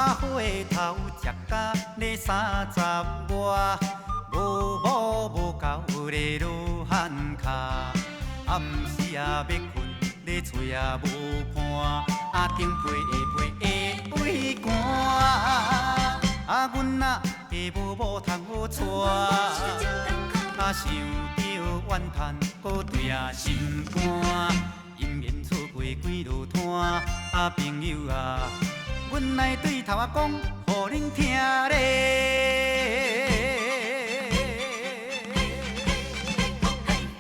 花头食甲咧30外，无某无狗咧落汉脚，暗时要困咧厝也无伴，顶被的胃寒，阮啊的无某通好娶，想着怨叹，搁对啊心肝，因缘错过几落摊，朋友啊，阮来对头仔讲，互恁听咧。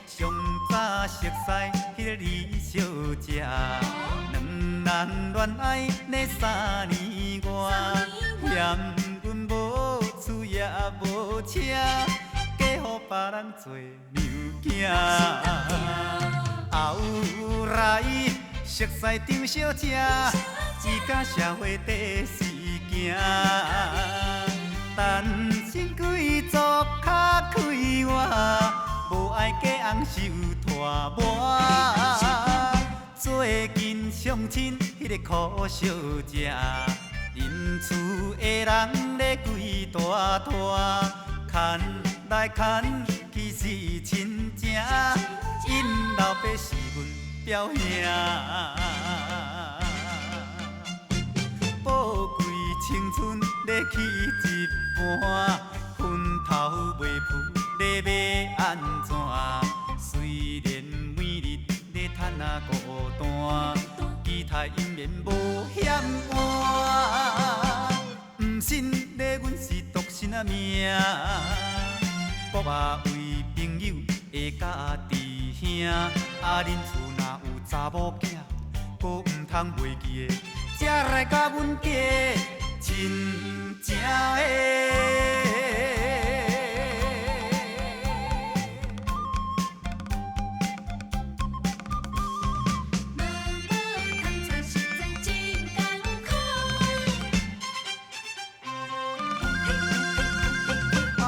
上早熟悉迄个李小姐，两人恋爱咧3年外，嫌阮无厝也无车，嫁予别人做娘囝。后来熟悉张小姐，伊甲社会第四行，单身几族较快活，无爱嫁翁受拖磨。最近相亲迄个苦小姐，因厝的人咧规大拖，牵来牵去是亲情，因老爸是阮表兄。宝贵青春咧去一半，昏头未赴咧要安怎？虽然每日咧趁啊孤单，期待姻缘无险案。毋信咧阮是独身啊命，国啊为朋友会甲弟兄，恁厝若有查某囝，搁毋通袂记的。才来甲阮家亲情的。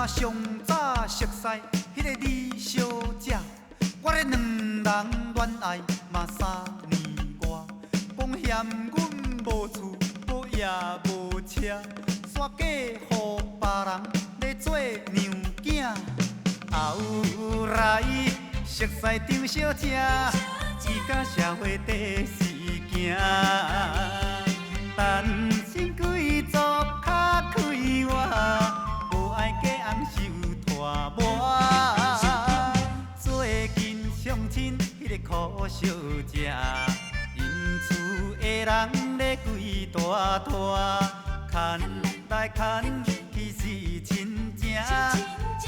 上早熟悉迄个李小姐，我咧两人恋爱嘛3年外，讲嫌阮无厝，无也无车，煞嫁予别人咧做娘囝。后来熟悉张小姐，伊甲社会第四行，单身几族较快活，无爱嫁翁受拖磨。最近相亲迄个苦小姐，因厝的人咧规大拖，牵来牵去是亲情，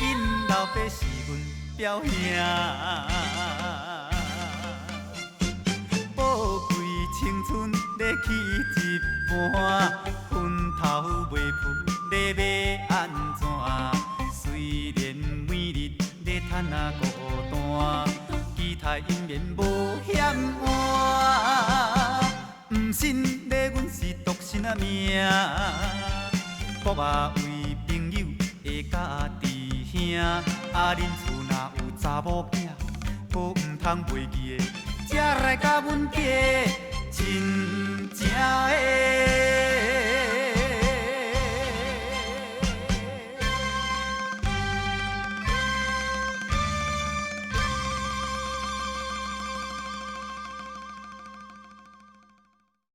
因老爸是阮表兄。宝贵青春咧去一半，昏头未赴咧要安怎？虽然每日咧趁啊孤单，期待姻缘无险案。毋信咧阮是独身啊命，国啊为朋友会甲弟兄，恁厝若有查某囝，搁毋通袂记的，才来甲阮家亲